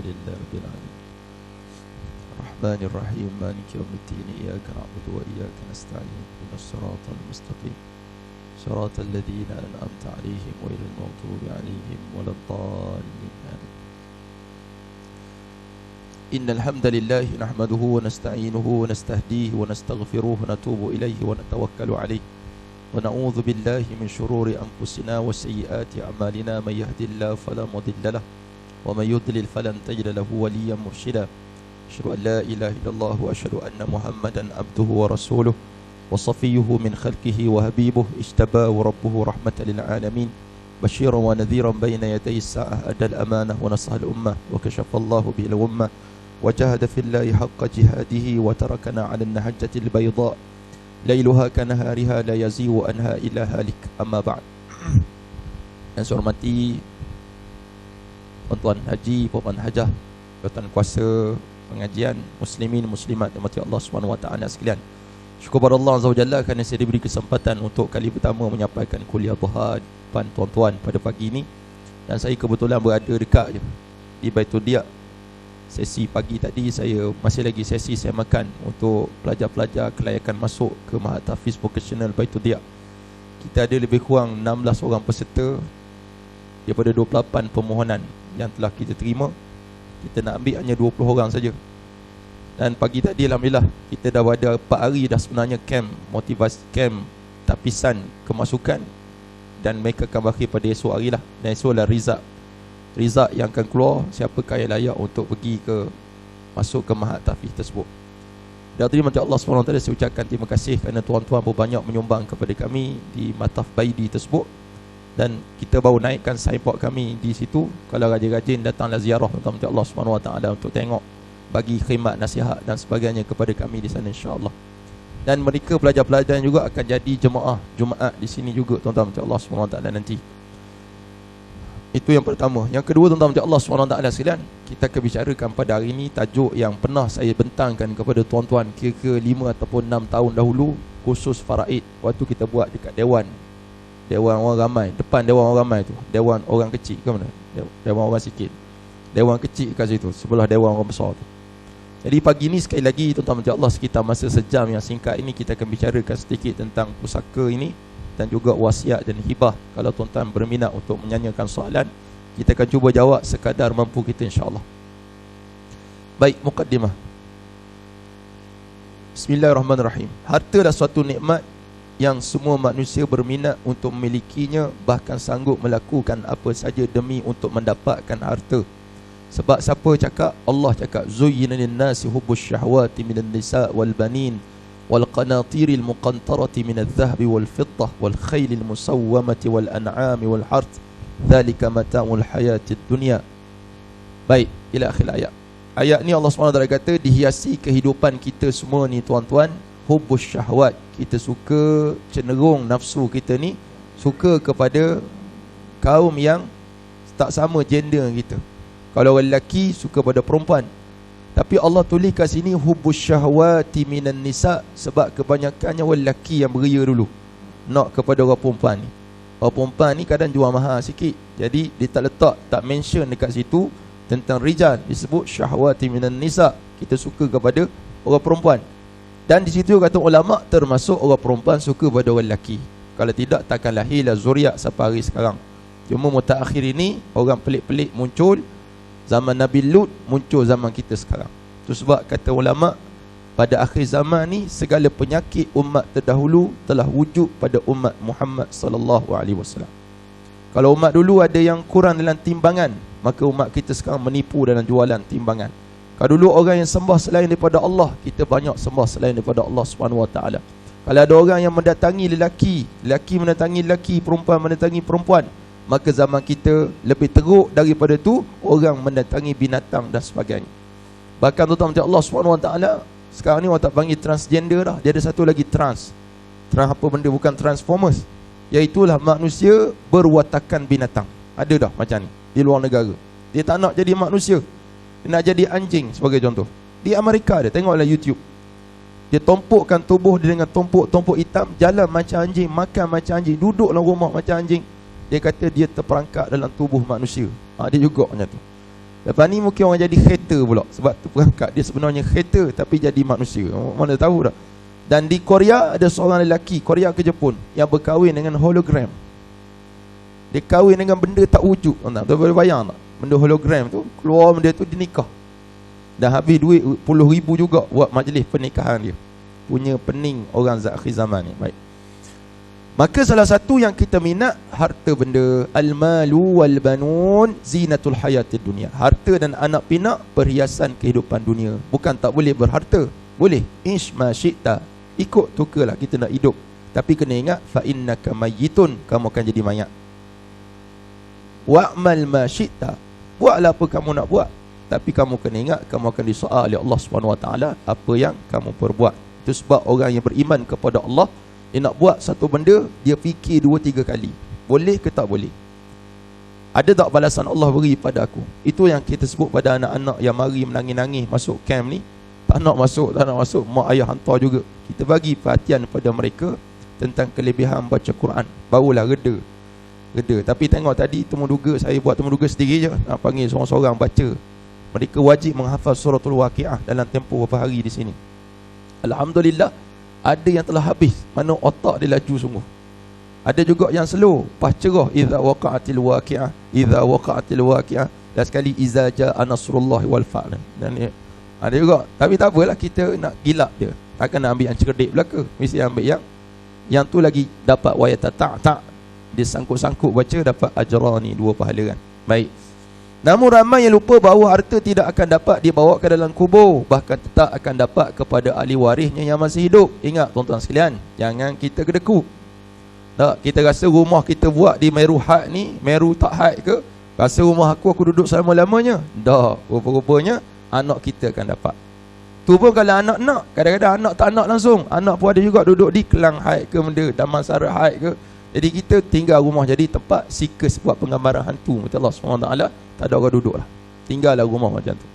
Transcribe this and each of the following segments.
لله رب العالمين الرحمن الرحيم مالك يوم الدين إياك نعبد وإياك نستعين اهدنا الصراط المستقيم صراط الذين أنعمت عليهم غير المغضوب عليهم ولا الضالين إن الحمد لله نحمده ونستعينه ونستهديه ونستغفره ونتوب إليه ونتوكل عليه ونعوذ بالله من شرور أنفسنا وسيئات أعمالنا من يهد الله فلا مضل له ومن يضلل فلن تجد له وليا مرشدا أشهد أن لا إله إلا الله وأشهد أن محمدا عبده ورسوله وصفيه من خلقه وحبيبه اجتباه ربه رحمة للعالمين بشيرا ونذيرا بين يدي الساعة أدى الأمانة ونصح الأمة وكشف الله به الغمة وجاهد في الله حق جهاده وتركنا على النهجة البيضاء ليلها كنهارها لا يزيغ عنها إلا هالك أما بعد. Yang saya hormati tuan-tuan haji, puan hajah, tuan kuasa pengajian, muslimin muslimat yang mati Allah Subhanahu wa taala sekalian. Syukur pada Allah Azza wa Jalla kerana saya diberi kesempatan untuk kali pertama menyampaikan kuliah duha depan tuan-tuan pada pagi ini. Dan saya kebetulan berada dekat je di Baitul Dia. Sesi pagi tadi saya masih lagi sesi saya makan untuk pelajar-pelajar kelayakan masuk ke Mahat Tahfiz Vocational Baitul Dia. Kita ada lebih kurang 16 orang peserta daripada 28 permohonan yang telah kita terima. Kita nak ambil hanya 20 orang saja. Dan pagi tadi alhamdulillah kita dah ada 4 hari dah sebenarnya camp motivasi, camp tapisan kemasukan, dan mereka akan berakhir pada esok hari lah. Dan esok lah Rizak yang akan keluar siapakah yang layak untuk pergi ke masuk ke Mahat Tahfiz tersebut. Dan terima kasih Allah SWT, saya ucapkan terima kasih kerana tuan-tuan berbanyak menyumbang kepada kami di Mataf Baidi tersebut. Dan kita baru naikkan signboard kami di situ. Kalau rajin-rajin datanglah ziarah tuan-tuan Allah SWT untuk tengok, bagi khidmat, nasihat dan sebagainya kepada kami di sana insya-Allah. Dan mereka pelajar-pelajar juga akan jadi jemaah Jumaat di sini juga tuan-tuan Allah SWT nanti. Itu yang pertama. Yang kedua tuan-tuan Allah SWT sekalian, kita akan bicarakan pada hari ini tajuk yang pernah saya bentangkan kepada tuan-tuan kira-kira 5 ataupun 6 tahun dahulu, khusus faraid. Waktu kita buat dekat Dewan orang ramai, depan Dewan orang ramai tu, Dewan orang kecil ke mana? Dewan orang sikit, Dewan kecil kat situ, sebelah Dewan orang besar tu. Jadi pagi ni sekali lagi tuan-tuan Allah, sekitar masa sejam yang singkat ini kita akan bicarakan sedikit tentang pusaka ini dan juga wasiat dan hibah. Kalau tuan-tuan berminat untuk menyanyikan soalan, kita akan cuba jawab sekadar mampu kita insya-Allah. Baik, mukaddimah. Bismillahirrahmanirrahim. Harta adalah suatu nikmat yang semua manusia berminat untuk memilikinya, bahkan sanggup melakukan apa saja demi untuk mendapatkan harta. Sebab siapa cakap? Allah cakap, zuyyina lin-nasi hubbus syahwati minan nisa' wal banin wal qanatiril muqantarati minadh dhahabi wal fiddah wal khailil musawwamati wal an'ami wal harth dzalika mata'ul hayatid dunya. Baik, ila akhir ayat. Ayat ni Allah SWT kata dihiasi kehidupan kita semua ni tuan-tuan, hubbus syahwat. Kita suka, cenderung nafsu kita ni suka kepada kaum yang tak sama gender kita. Kalau orang lelaki suka pada perempuan. Tapi Allah tulis kat sini hubbus syahwati minan nisa, sebab kebanyakannya orang lelaki yang beria dulu nak kepada orang perempuan ni. Orang perempuan ni kadang jual mahal sikit, jadi dia tak mention dekat situ tentang rijal, disebut syahwati minan nisa, kita suka kepada orang perempuan. Dan di situ kata ulama termasuk orang perempuan suka pada orang lelaki. Kalau tidak takkan lahirlah zuriat sampai hari sekarang. Cuma mutaakhir ini orang pelik-pelik muncul. Zaman Nabi Lut muncul zaman kita sekarang. Itu sebab kata ulama, pada akhir zaman ni segala penyakit umat terdahulu telah wujud pada umat Muhammad sallallahu alaihi wasallam. Kalau umat dulu ada yang kurang dalam timbangan, maka umat kita sekarang menipu dalam jualan timbangan. Kalau dulu orang yang sembah selain daripada Allah, kita banyak sembah selain daripada Allah Subhanahu wa taala. Kalau ada orang yang mendatangi lelaki, lelaki mendatangi lelaki, perempuan mendatangi perempuan, maka zaman kita lebih teruk daripada tu orang mendatangi binatang dan sebagainya. Bahkan tuan-tuan Allah Subhanahu wa taala sekarang ni orang tak panggil transgender dah. Dia ada satu lagi trans apa benda, bukan transformers, iaitulah manusia berwatakan binatang. Ada dah macam ni di luar negara. Dia tak nak jadi manusia, dia nak jadi anjing sebagai contoh. Di Amerika ada, tengoklah YouTube. Dia tumpukkan tubuh dia dengan tumpuk hitam, jalan macam anjing, makan macam anjing, duduk dalam rumah macam anjing. Dia kata dia terperangkap dalam tubuh manusia. Dia juga macam tu. Lepas ni mungkin orang jadi hater pula. Sebab tu perangkat dia sebenarnya hater tapi jadi manusia. Mana tahu tak? Dan di Korea ada seorang lelaki, Korea ke Jepun, yang berkahwin dengan hologram. Dia kahwin dengan benda tak wujud. Tuan boleh bayang tak? Benda hologram tu, keluar benda tu, dia nikah. Dan habis duit puluh ribu juga buat majlis pernikahan dia. Punya pening orang akhir zaman ni. Baik. Maka salah satu yang kita minat, harta benda. Al-malu wal-banun zinatul hayatid dunia. Harta dan anak pinak perhiasan kehidupan dunia. Bukan tak boleh berharta. Boleh. Ish ma syi'ta. Ikut tukalah kita nak hidup. Tapi kena ingat, fa innaka mayyitun, kamu akan jadi mayat. Wa'mal ma syi'ta. Buatlah apa kamu nak buat. Tapi kamu kena ingat, kamu akan disoal oleh Allah SWT apa yang kamu perbuat. Itu sebab orang yang beriman kepada Allah, dia nak buat satu benda, dia fikir 2-3 kali. Boleh ke tak boleh? Ada tak balasan Allah beri pada aku? Itu yang kita sebut pada anak-anak yang mari menangis-nangis masuk camp ni. Tak nak masuk, mak ayah hantar juga. Kita bagi perhatian pada mereka tentang kelebihan baca Quran. Barulah reda. Tapi tengok tadi temuduga, saya buat temuduga sendiri je. Nak panggil seorang-seorang baca. Mereka wajib menghafal suratul Waqiah dalam tempoh beberapa hari di sini. Alhamdulillah, ada yang telah habis. Mana otak dia laju sungguh. Ada juga yang slow, pas cerah. Idza waqa'atil waqi'ah, idza waqa'atil waqi'ah. Dan sekali iza ja'a nasrullahi wal fath. Dan ada juga. Tapi tak apalah, kita nak gilap dia. Takkan nak ambil yang cerdik belaka. Mesti ambil yang tu lagi dapat wayata tak. Dia sangkut-sangkut baca, dapat ajrani, 2 pahala kan. Baik. Namun ramai yang lupa bahawa harta tidak akan dapat dibawa ke dalam kubur, bahkan tetap akan dapat kepada ahli warisnya yang masih hidup. Ingat tuan-tuan sekalian, jangan kita kedeku. Tak, kita rasa rumah kita buat di Meru Had ni, Meru tak had ke? Rasa rumah aku duduk selama-lamanya. Tak, rupa-rupanya anak kita akan dapat. Tu pun kalau anak nak, kadang-kadang anak tak nak langsung. Anak pun ada juga duduk di Kelang Had ke benda, Damansara Had ke. Jadi kita tinggal rumah jadi tempat sikus buat penggambaran hantu. Kata Allah SWT, tak ada orang duduk lah. Tinggallah rumah macam tu.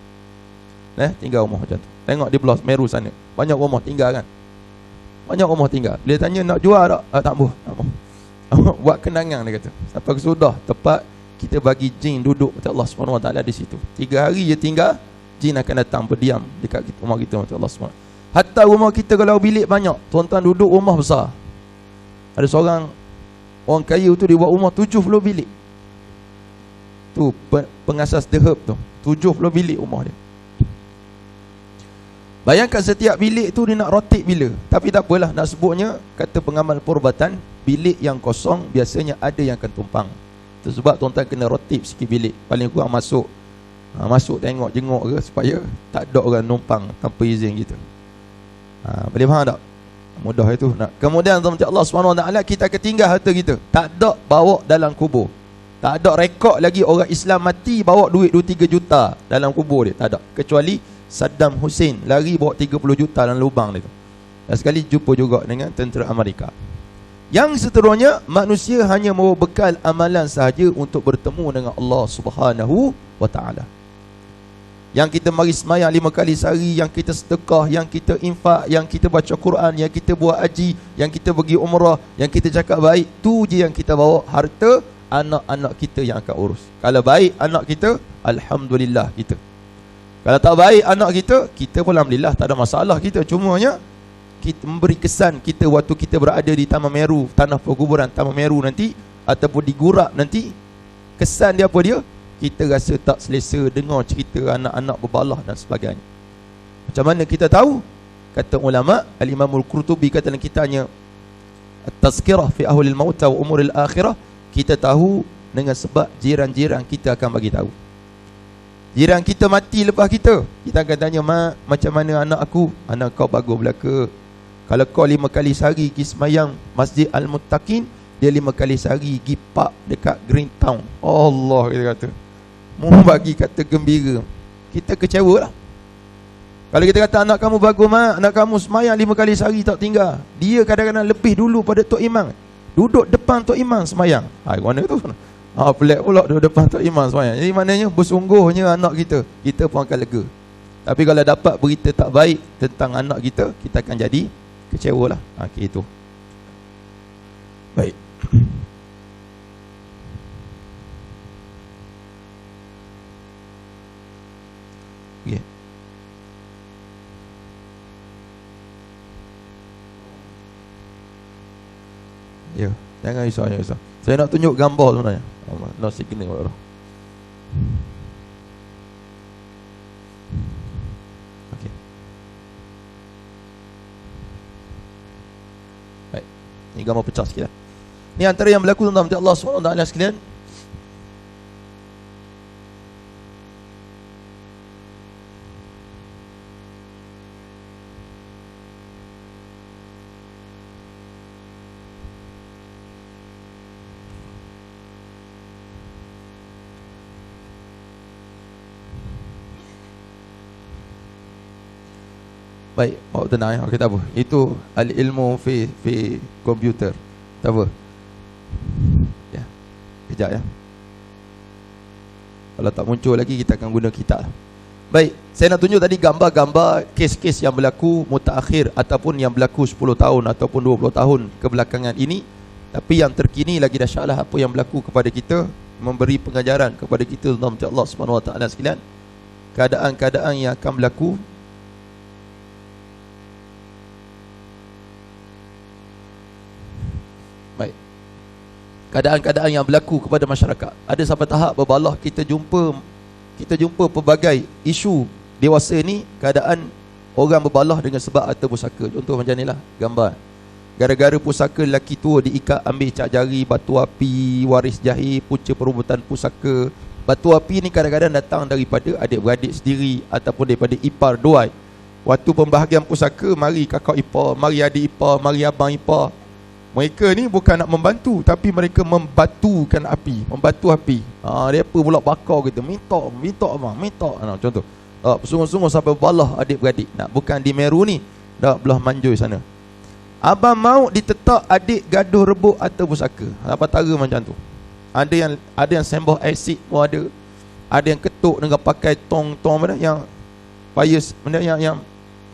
Tinggal rumah macam tu. Tengok di belah Meru sana, banyak rumah tinggal kan. Banyak rumah tinggal. Dia tanya nak jual tak? Tak boleh. Buat kenangan dia kata. Sampai sudah tempat kita bagi jin duduk. Kata Allah SWT di situ. 3 hari je tinggal, jin akan datang berdiam dekat rumah kita. Kata Allah SWT. Hatta rumah kita kalau bilik banyak, tuan-tuan duduk rumah besar. Ada seorang orang kaya tu dia buat rumah 70 bilik. Tu pengasas The Hub tu, 70 bilik rumah dia. Bayangkan setiap bilik tu dia nak rotate bila. Tapi tak apalah, nak sebutnya, kata pengamal perubatan, bilik yang kosong biasanya ada yang akan tumpang. Itu sebab tuan-tuan kena rotate sikit bilik. Paling kurang masuk tengok jenguk ke, supaya tak ada orang numpang tanpa izin kita. Boleh faham tak? Mudah itu. Kemudian Allah SWT, kita akan tinggal harta kita. Tak ada bawa dalam kubur. Tak ada rekod lagi orang Islam mati bawa duit 2-3 juta dalam kubur dia. Tak ada. Kecuali Saddam Hussein lari bawa 30 juta dalam lubang dia tu. Dan sekali jumpa juga dengan tentera Amerika. Yang seterusnya, manusia hanya membawa bekal amalan sahaja untuk bertemu dengan Allah Subhanahu wa ta'ala. Yang kita mari semayang 5 kali sehari, yang kita sedekah, yang kita infak, yang kita baca Quran, yang kita buat haji, yang kita pergi umrah, yang kita cakap baik, tu je yang kita bawa. Harta anak-anak kita yang akan urus. Kalau baik anak kita, alhamdulillah kita. Kalau tak baik anak kita, kita pun alhamdulillah, tak ada masalah kita. Cumanya kita memberi kesan kita waktu kita berada di Taman Meru, tanah perkuburan Taman Meru nanti, ataupun di Gurap nanti, kesan dia apa dia? Kita rasa tak selesa dengar cerita anak-anak berbalah dan sebagainya. Macam mana kita tahu? Kata ulama, Al-Imamul Qurtubi kata dalam kitabnya At-Tazkirah fi Ahlil Mauta wa Umuril Akhirah, kita tahu dengan sebab jiran-jiran kita akan bagi tahu. Jiran kita mati lepas kita akan tanya, mak, macam mana anak aku? Anak kau bagus belaka. Kalau kau 5 kali sehari pergi semayang Masjid Al-Muttaqin, dia 5 kali sehari pergi pub dekat Green Town. Allah, kita kata mau bagi kata gembira, kita kecewa lah. Kalau kita kata anak kamu bagus mak, anak kamu semayang 5 kali sehari tak tinggal, dia kadang-kadang lebih dulu pada Tok Imam, duduk depan Tok Imam semayang. Mana tu? Pelik pula duduk depan Tok Imam semayang. Jadi maknanya bersungguhnya anak kita pun akan lega. Tapi kalau dapat berita tak baik tentang anak kita akan jadi kecewa lah. Itu. Baik. Okay. Ya, jangan risau, jangan risau. Saya nak tunjuk gambar sebenarnya. No signal orang. Okey. Baik. Ini gambar pecah sikit lah. Ini antara yang berlaku tuan-tuan Allah SWT sekalian. Baik, awak tenang ya. Okey, tak apa. Itu al-ilmu fi komputer. Tak apa. Ya. Kejap ya. Kalau tak muncul lagi kita akan guna kitab. Baik, saya nak tunjuk tadi gambar-gambar kes-kes yang berlaku mutaakhir ataupun yang berlaku 10 tahun ataupun 20 tahun kebelakangan ini. Tapi yang terkini lagi dahsyatlah apa yang berlaku kepada kita, memberi pengajaran kepada kita tentang Allah Subhanahu Wa Taala sekalian. Keadaan-keadaan yang akan berlaku. Baik. Keadaan-keadaan yang berlaku kepada masyarakat. Ada sampai tahap berbalah kita jumpa pelbagai isu dewasa ni, keadaan orang berbalah dengan sebab harta pusaka. Contoh macam inilah gambar. Gara-gara pusaka lelaki tua diikat, ambil cap jari, batu api, waris jahir, punca perebutan pusaka. Batu api ni kadang-kadang datang daripada adik-beradik sendiri ataupun daripada ipar doai. Waktu pembahagian pusaka, mari kakak ipar, mari adik ipar, mari abang ipar. Mereka ni bukan nak membantu, tapi mereka membatukan api, membatu api. Dia apa pula bakar gitu, minta abang, minta. Contoh. Sungguh-sungguh sampai balah adik-beradik. Bukan di Meru ni, dah belah Manjoi sana. Abang mau ditetak adik gaduh rebut harta pusaka. Apa tara macam tu. Ada yang sembah asid pun ada. Ada yang ketuk dengan pakai tong-tong mana yang fire, benda yang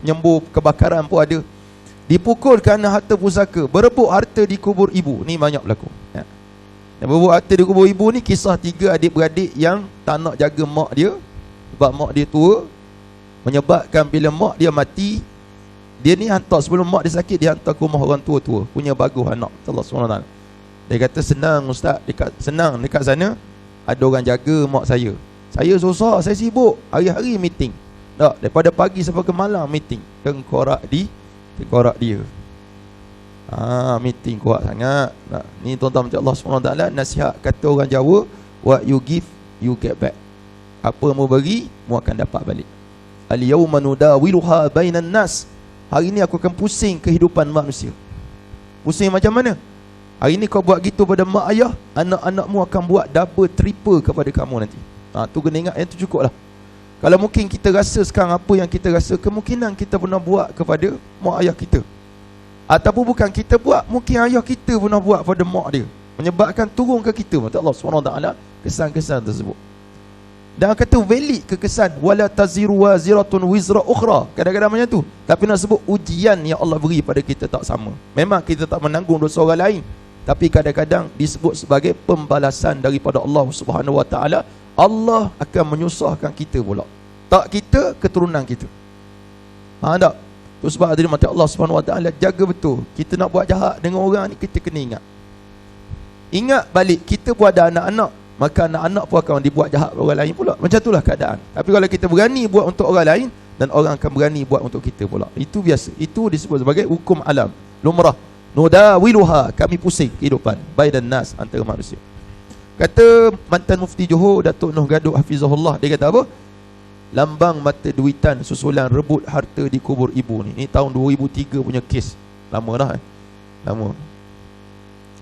nyembur kebakaran pun ada. Dipukul kerana harta pusaka, berebut harta di kubur ibu. Ni banyak berlaku. Ya. Berebut harta di kubur ibu ni kisah 3 adik-beradik yang tak nak jaga mak dia sebab mak dia tua, menyebabkan bila mak dia mati, dia ni hantar sebelum mak dia sakit, dia hantar ke rumah orang tua-tua, punya bagus anak Allah SWT. Dia kata senang ustaz, senang dekat sana ada orang jaga mak saya. Saya susah, saya sibuk, hari-hari meeting. Tak, daripada pagi sampai ke malam meeting. Tengkorak dia. Meeting kuat sangat. Ni tuan-tuan macam Allah SWT nasihat kata orang Jawa, what you give you get back. Apa mu beri, mu akan dapat balik. Al-yawma nudawiluha bainan nas. Hari ni aku akan pusing kehidupan manusia. Pusing macam mana? Hari ni kau buat gitu pada mak ayah, anak-anakmu akan buat double triple kepada kamu nanti. Tu kena ingat, yang tu cukup lah. Kalau mungkin kita rasa sekarang apa yang kita rasa, kemungkinan kita pernah buat kepada mak ayah kita. Ataupun bukan kita buat, mungkin ayah kita pernah buat pada mak dia, menyebabkan turun ke kita kata Allah SWT kesan-kesan tersebut. Dan kata valid kekesan, wala taziru waziratun wizra ukhra. Kadang-kadang macam tu. Tapi nak sebut ujian yang Allah beri pada kita tak sama. Memang kita tak menanggung dosa orang lain, tapi kadang-kadang disebut sebagai pembalasan daripada Allah Subhanahu Wa Taala. Allah akan menyusahkan kita pula. Tak kita, keturunan kita. Faham tak? Tu sebab hadirin mati Allah Subhanahu Wa Taala, jaga betul. Kita nak buat jahat dengan orang ni, kita kena ingat. Ingat balik, kita pun ada anak-anak, maka anak-anak pun akan dibuat jahat orang lain pula. Macam itulah keadaan. Tapi kalau kita berani buat untuk orang lain, dan orang akan berani buat untuk kita pula. Itu biasa. Itu disebut sebagai hukum alam, lumrah. Nudawiluha, kami pusing kehidupan bainan nas, antara manusia. Kata mantan mufti Johor Datuk Noh Gaduk Hafizahullah, dia kata apa? Lambang mata duitan susulan rebut harta di kubur ibu ni. Ni tahun 2003 punya kes. Lama dah lama.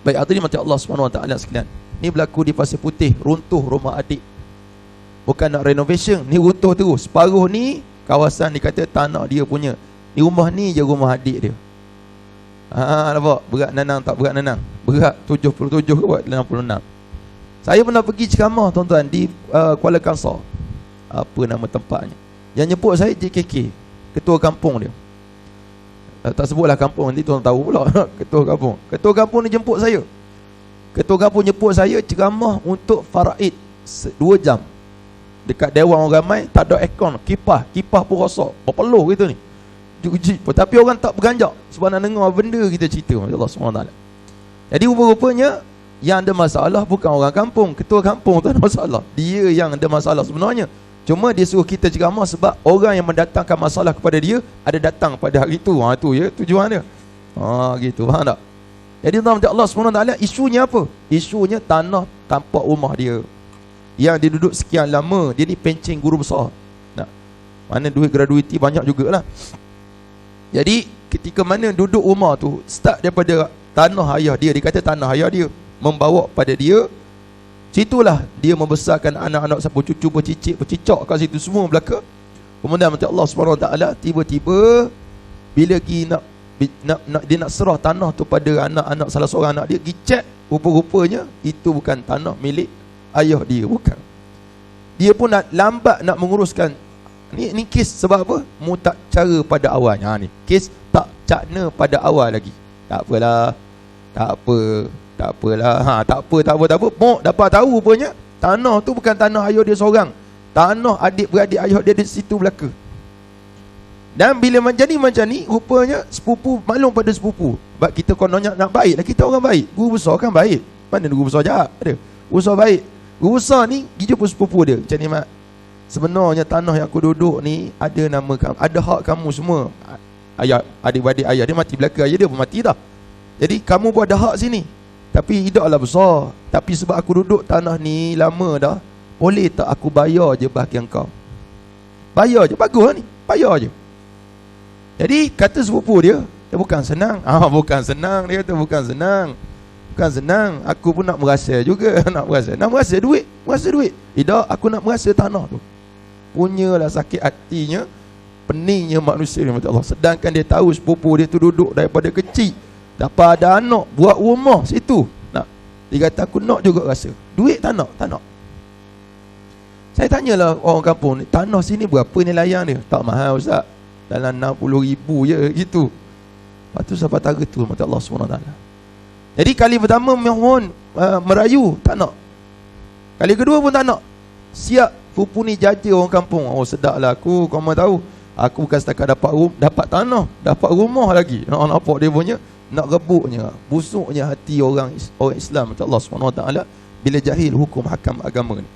Baik, hadirin mati Allah SWT sekalian. Ni berlaku di Pasir Putih, runtuh rumah adik. Bukan nak renovation, ni runtuh terus. Separuh ni kawasan dikata tanah dia punya. Ni rumah ni je rumah adik dia. Nampak? Berat nanang tak berat nanang? Berat 77 ke buat 66. Saya pernah pergi ceramah tuan-tuan di Kuala Kangsar. Apa nama tempatnya? Yang nyebut saya JKK, ketua kampung dia. Tak sebutlah kampung, nanti tuan tahu pula. Ketua kampung ni jemput saya. Ketua kampung jemput saya ceramah untuk faraid 2 jam. dekat dewan orang ramai, tak ada aircon, kipas pun rosak, berpeluh gitu ni. Uji. Tapi orang tak berganjak sebab nak dengar benda kita cerita Allah SWT. Jadi rupa-rupanya yang ada masalah bukan orang kampung, ketua kampung tu ada masalah. Dia yang ada masalah sebenarnya. Cuma dia suruh kita ceramah sebab orang yang mendatangkan masalah kepada dia ada datang pada hari itu. Tu ya tujuan dia. Gitu, faham tak? Jadi Allah SWT, isunya apa? Isunya tanah tapak rumah dia yang dia duduk sekian lama. Dia ni pencen guru besar. Nah, mana duit gratuiti banyak jugalah. Jadi ketika mana duduk rumah tu, start daripada tanah ayah dia. Dia kata tanah ayah dia membawa pada dia. Situlah dia membesarkan anak-anak sampai cucu bercicak kat situ semua belaka. Kemudian Allah SWT tiba-tiba bila dia nak serah tanah tu pada anak-anak salah seorang anak dia, pergi cek, rupa-rupanya itu bukan tanah milik ayah dia, bukan. Dia pun lambat nak menguruskan. Ni kes sebab apa? Mu tak cara pada awalnya. Ni kes tak cakna pada awal lagi. Tak apalah. Tak apalah. Tak apa. Mok dapat tahu rupanya tanah tu bukan tanah ayah dia seorang. Tanah adik-beradik ayah dia di situ belaka. Dan bila jadi macam ni, rupanya sepupu maklum pada sepupu. Sebab kita kononnya nak baik lah, kita orang baik. Guru besar kan baik. Mana guru besar jahat? Ada. Guru besar baik. Guru besar ni pergi jumpa sepupu dia. Macam ni, mak, sebenarnya tanah yang aku duduk ni ada nama kamu, ada hak kamu semua. Ayah, adik-beradik ayah dia mati belaka, ayah dia pun mati dah. Jadi kamu pun ada hak sini. Tapi tidaklah besar. Tapi sebab aku duduk tanah ni lama dah, boleh tak aku bayar je bahagian kau? Bayar je, bagus lah ni. Bayar je. Jadi kata sepupu dia bukan senang. Bukan senang. Dia kata bukan senang. Bukan senang. Aku pun nak merasa juga. Nak merasa duit. Tidak, aku nak merasa tanah tu. Punyalah sakit hatinya, peningnya manusia ni, Allah. Sedangkan dia tahu sepupu dia tu duduk daripada kecil, dapat ada anak, buat rumah situ. Nak. Dia kata aku nak juga rasa. Duit tak nak. Saya tanyalah orang kampung ni, tanah sini berapa nilai dia? Tak mahal, Ustaz. Dalam 60,000 je gitu. Lepas tu sampai tara tu mata Allah SWT. Jadi kali pertama mohon merayu, tak nak. Kali kedua pun tak nak. Siap pupu ni jaja orang kampung. Sedap lah aku, kau mahu tahu. Aku bukan setakat dapat tanah, dapat rumah lagi. Nampak dia punya, nak rebuknya, busuknya hati orang Islam mata Allah SWT bila jahil hukum hakam agama ni.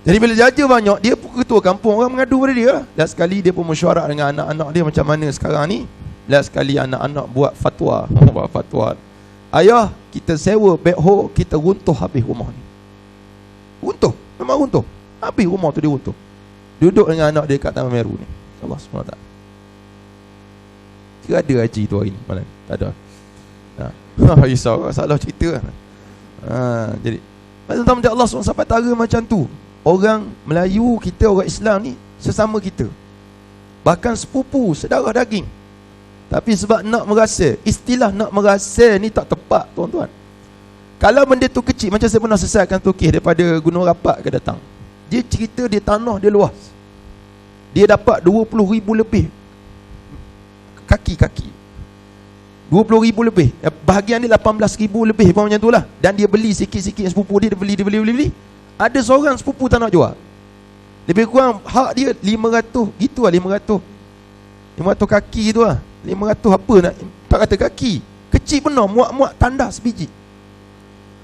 Jadi bila jaja banyak, dia pun ketua kampung, orang mengadu pada dia. Last sekali dia pun mesyuarat dengan anak-anak dia macam mana sekarang ni. Last sekali anak-anak buat fatwa. Buat fatwa. Ayah, kita sewa backhoe, kita runtuh habis rumah ni. Runtuh, memang runtuh. Habis rumah tu dia runtuh. Duduk dengan anak dia kat Taman Meru ni. Allah SWT. Kira ada haji tu hari ni malam. Tak ada. Risau, salah cerita. Jadi macam Allah SWT sampai tara macam tu. Orang Melayu kita, orang Islam ni sesama kita, bahkan sepupu, saudara daging. Tapi sebab nak merasa, istilah nak merasa ni tak tepat, tuan-tuan. Kalau benda tu kecil, macam saya pernah selesaikan tukis daripada Gunung Rapat ke datang. Dia cerita dia tanah dia luas. Dia dapat 20,000 lebih kaki. 20,000 lebih. Bahagian dia 18,000 lebih, macam tu lah. Dan dia beli sikit-sikit, sepupu dia beli. Ada seorang sepupu tak nak jual. Lebih kurang hak dia 500, gitu lah 500 kaki tu lah. 500 apa nak, tak kata kaki. Kecil benar, muat-muat tandas sebiji.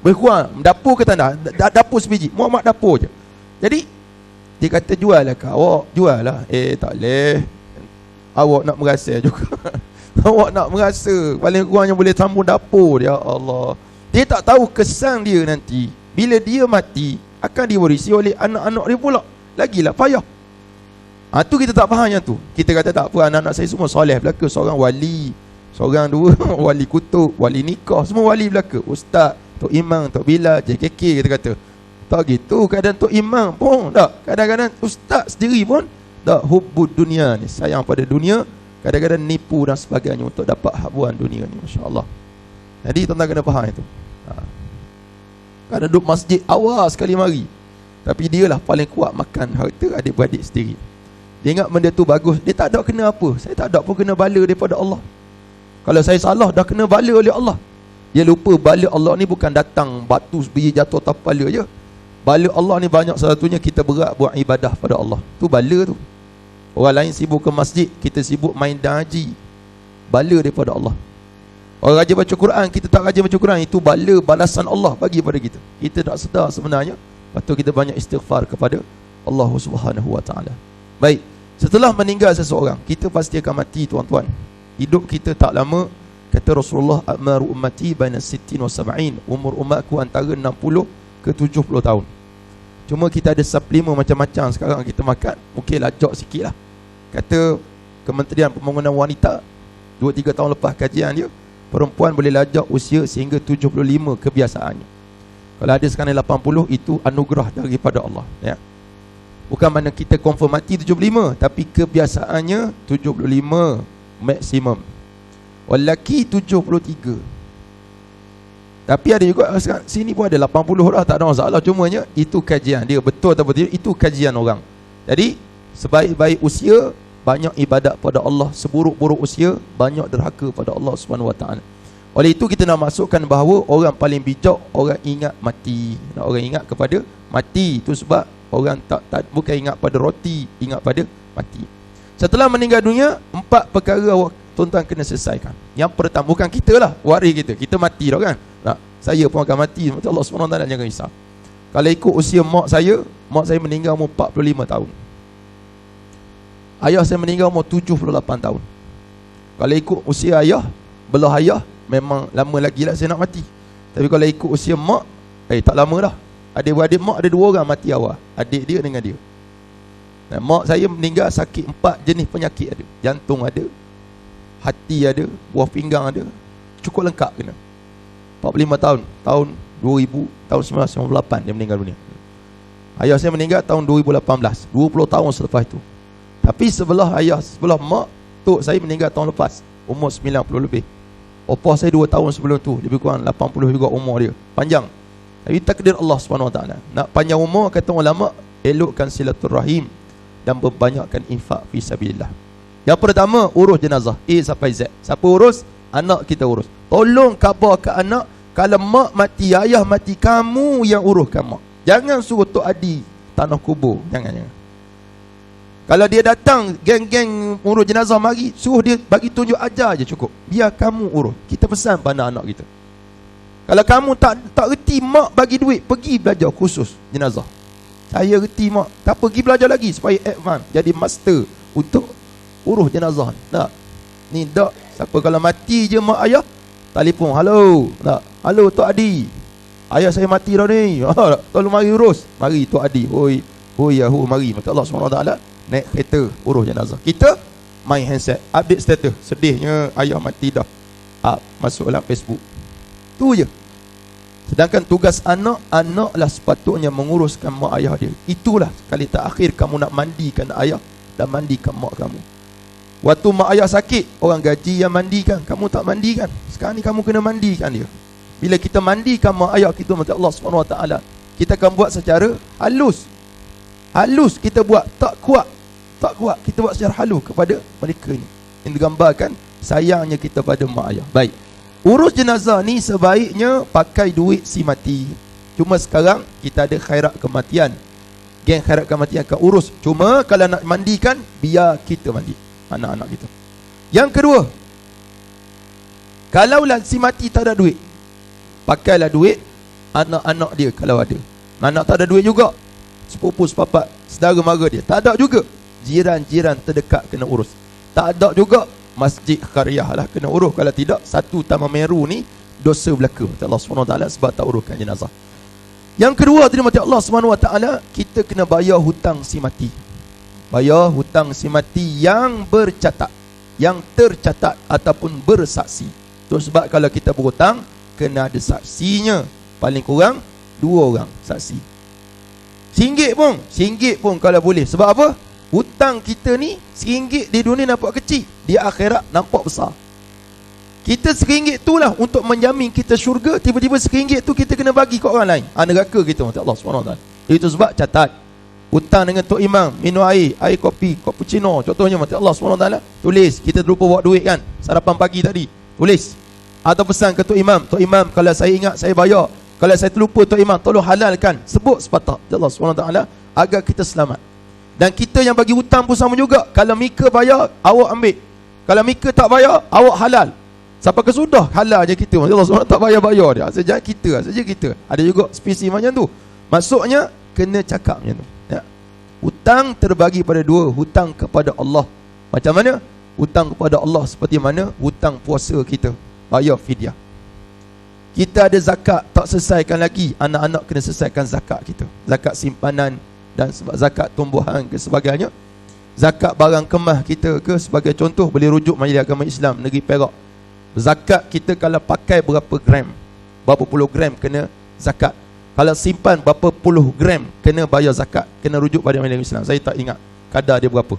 Lebih kurang, dapur ke tandas, dapur sebiji, muat-muat dapur je. Jadi, dia kata jual lah kau, awak jual lah. Tak boleh. Awak nak merasa juga. Awak nak merasa, paling kurangnya boleh sambung dapur. Ya Allah. Dia tak tahu kesan dia nanti. Bila dia mati, akan diwarisi oleh anak-anak dia pula. Lagilah payah. Tu kita tak faham yang tu. Kita kata tak apa, anak-anak saya semua soleh belaka. Seorang wali, seorang dua wali kutub, wali nikah, semua wali belaka. Ustaz, Tok Imam, Tok Bilal, JKK kita kata. Tak gitu keadaan Tok Imam pun tak. Kadang-kadang ustaz sendiri pun tak, hubbud dunia ni, sayang pada dunia. Kadang-kadang nipu dan sebagainya untuk dapat habuan dunia ni, masya-Allah. Jadi tuan-tuan kena faham itu. Kadang duduk masjid awal sekali mari, tapi dia lah paling kuat makan harta adik-beradik sendiri. Dia ingat benda tu bagus, dia tak ada kena apa. Saya tak ada pun kena bala daripada Allah. Kalau saya salah, dah kena bala oleh Allah. Dia lupa bala Allah ni bukan datang batu sebiji jatuh atas kepala je. Bala Allah ni banyak, salah satunya kita berat buat ibadah pada Allah. Tu bala tu. Orang lain sibuk ke masjid, kita sibuk main haji. Bala daripada Allah. Orang rajin baca Quran, kita tak rajin baca Quran, itu bala balasan Allah bagi pada kita. Kita tak sedar sebenarnya. Patut kita banyak istighfar kepada Allah Subhanahu wa taala. Baik, setelah meninggal seseorang, kita pasti akan mati, tuan-tuan. Hidup kita tak lama. Kata Rasulullah, amaru ummati baina 60 wa 70. Umur umatku antara 60 ke 70 tahun. Cuma kita ada suplemen macam-macam sekarang kita makan, mungkin lajak sikit lah. Kata Kementerian Pembangunan Wanita 2-3 tahun lepas kajian dia, perempuan boleh lajak usia sehingga 75 kebiasaannya. Kalau ada sekarang 80, itu anugerah daripada Allah, ya. Bukan mana kita confirm mati 75, tapi kebiasaannya 75 maksimum. Lelaki 73. Tapi ada juga sini pun ada 80 dah, tak ada masalah. Cumanya itu kajian dia, betul atau betul, itu kajian orang. Jadi sebaik-baik usia banyak ibadat pada Allah, seburuk-buruk usia banyak derhaka pada Allah Subhanahu wa taala. Oleh itu kita nak masukkan bahawa orang paling bijak orang ingat mati. Orang ingat kepada mati. Itu sebab orang tak bukan ingat pada roti, ingat pada mati. Setelah meninggal dunia, 4 perkara tuan-tuan kena selesaikan. Yang pertama, bukan kita lah, waris kita. Kita mati dah kan. Nah, saya pun akan mati. Allah SWT jangan risau. Kalau ikut usia mak saya meninggal umur 45 tahun. Ayah saya meninggal umur 78 tahun. Kalau ikut usia ayah, belah ayah, memang lama lagi lah saya nak mati. Tapi kalau ikut usia mak, tak lama dah. Adik-beradik mak ada 2 orang mati awal. Adik dia dengan dia. Nah, mak saya meninggal sakit 4 jenis penyakit ada. Jantung ada, hati ada, buah pinggang ada. Cukup lengkap kena. 45 tahun. Tahun 2000, tahun 1998 dia meninggal dunia. Ayah saya meninggal tahun 2018. 20 tahun selepas itu. Tapi sebelah mak tok saya meninggal tahun lepas, umur 90 lebih. Opah saya 2 tahun sebelum tu, lebih kurang 80 juga umur dia. Panjang. Tapi takdir Allah SWT. Nak panjang umur, kata ulama, elokkan silaturrahim dan berbanyakkan infak fi sabilillah. Yang pertama, urus jenazah A sampai Z. Siapa urus? Anak kita urus. Tolong khabar ke anak, kalau mak mati, ayah mati, kamu yang uruskan mak. Jangan suruh Tok Adi tanah kubur. Jangan. Kalau dia datang, geng-geng urus jenazah mari, suruh dia bagi tunjuk ajar je cukup. Biar kamu urus. Kita pesan pada anak kita. Kalau kamu tak reti mak bagi duit, pergi belajar khusus jenazah. Saya reti mak, tak pergi belajar lagi supaya advance, jadi master untuk urus jenazah. Tak. Ni tak. Siapa kalau mati je mak ayah, telefon, halo. Tak. Halo Tok Adi. Ayah saya mati dah ni. Tolong mari urus. Mari Tok Adi. Hoi Yahu, mari. Maka Allah SWT naik kereta urus jenazah. Kita main handset, update status. Sedihnya ayah mati dah. Masuk dalam Facebook. Tu je. Sedangkan tugas anak-anaklah sepatutnya menguruskan mak ayah dia. Itulah kali terakhir kamu nak mandikan ayah dan mandikan mak kamu. Waktu mak ayah sakit, orang gaji yang mandikan, kamu tak mandikan. Sekarang ni kamu kena mandikan dia. Bila kita mandikan mak ayah kita, maka Allah SWT, kita akan buat secara halus. Halus kita buat, tak kuat. Kita buat secara halus kepada mereka ni. Ini digambarkan sayangnya kita pada mak ayah. Baik. Urus jenazah ni sebaiknya pakai duit si mati. Cuma sekarang kita ada khairat kematian. Geng khairat kematian akan urus. Cuma kalau nak mandikan, biar kita mandi anak-anak kita. Yang kedua, kalaulah si mati tak ada duit, pakailah duit anak-anak dia kalau ada. Anak tak ada duit juga, sepupu sepapat, saudara mara dia tak ada juga, jiran-jiran terdekat kena urus. Tak ada juga, masjid qaryah lah kena urus. Kalau tidak, satu Taman Meru ni dosa belaka Allah SWT sebab tak uruskan jenazah. Yang kedua, terima kasih Allah SWT, kita kena bayar hutang si mati. Bayar hutang si mati yang bercatat, yang tercatat ataupun bersaksi. Itu sebab kalau kita berhutang, kena ada saksinya. Paling kurang 2 orang saksi. RM1 pun kalau boleh. Sebab apa? Hutang kita ni RM1 di dunia nampak kecil, di akhirat nampak besar. Kita RM1 tu lah untuk menjamin kita syurga. Tiba-tiba RM1 tu kita kena bagi ke orang lain. Neraka kita, Allah SWT. Itu sebab catat. Hutang dengan Tok Imam, minum air kopi, cappuccino contohnya, Allah SWT tulis. Kita terlupa bawa duit kan, sarapan pagi tadi, tulis. Atau pesan ke Tok Imam, Tok Imam kalau saya ingat saya bayar Kalau saya terlupa, Tuan Imam, tolong halalkan, sebut sepatah Allah SWT agar kita selamat. Dan kita yang bagi hutang pun sama juga. Kalau Mika bayar, awak ambil. Kalau Mika tak bayar, awak halal. Sampai ke sudah halal je kita. Allah SWT tak bayar-bayar dia. Saja kita, saja kita. Ada juga spesies macam tu. Maksudnya kena cakap macam tu. Ya. Hutang terbagi pada dua. Hutang kepada Allah. Macam mana? Hutang kepada Allah seperti mana hutang puasa kita. Bayar fidyah. Kita ada zakat, tak selesaikan lagi. Anak-anak kena selesaikan zakat kita. Zakat simpanan dan zakat tumbuhan ke sebagainya. Zakat barang kemah kita ke sebagai contoh, boleh rujuk Majlis Agama Islam Negeri Perak. Zakat kita kalau pakai berapa gram, berapa puluh gram kena zakat. Kalau simpan berapa puluh gram kena bayar zakat. Kena rujuk pada Majlis Agama Islam. Saya tak ingat kadar dia berapa.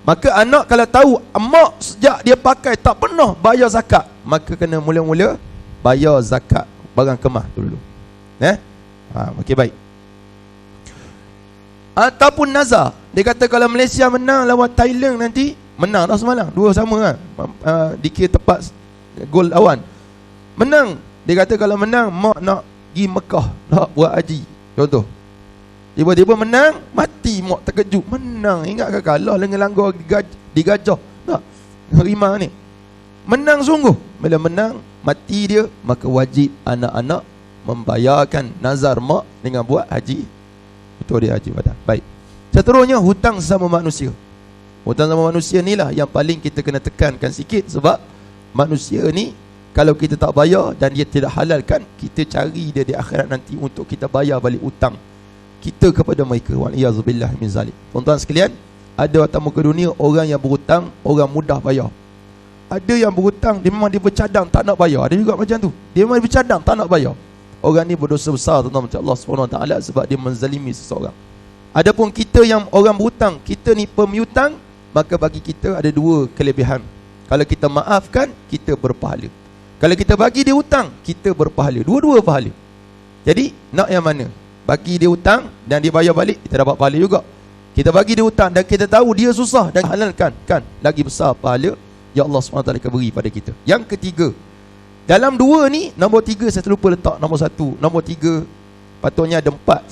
Maka anak kalau tahu mak sejak dia pakai tak pernah bayar zakat, maka kena mula-mula bayar zakat barang kemah tu dulu. Okey, baik. Ataupun nazar. Dia kata kalau Malaysia menang lawan Thailand nanti, menang dah semalam, dua sama kan, dikira tepat gol lawan. Menang. Dia kata kalau menang, mak nak pergi Mekah, nak buat haji. Contoh. Tiba-tiba menang, mati mak terkejut. Menang, ingat ke kalah dengan langgar digajah. Tak, harimau ni. Menang sungguh. Bila menang, mati dia, maka wajib anak-anak membayarkan nazar mak dengan buat haji. Betul dia haji badan. Baik. Seterusnya hutang sesama manusia. Hutang sesama manusia ni lah yang paling kita kena tekankan sikit. Sebab manusia ni kalau kita tak bayar dan dia tidak halalkan, kita cari dia di akhirat nanti untuk kita bayar balik hutang kita kepada mereka. Waliyazubillah min zalik. Tuan-tuan sekalian, ada atas muka dunia orang yang berhutang, orang mudah bayar. Ada yang berhutang, dia memang dia bercadang tak nak bayar. Ada juga macam tu. Dia memang bercadang tak nak bayar. Orang ni berdosa besar, tuan-tuan, macam Allah SWT, sebab dia menzalimi seseorang. Adapun kita yang orang berhutang, kita ni pemiutang, maka bagi kita ada dua kelebihan. Kalau kita maafkan, kita berpahala. Kalau kita bagi dia hutang, kita berpahala. Dua-dua pahala. Jadi nak yang mana? Bagi dia hutang dan dia bayar balik, kita dapat pahala juga. Kita bagi dia hutang dan kita tahu dia susah dan halalkan, kan, lagi besar pahala yang Allah SWT akan beri pada kita. Yang ketiga, dalam dua ni, nombor tiga saya terlupa letak nombor satu. Nombor tiga patutnya ada empat.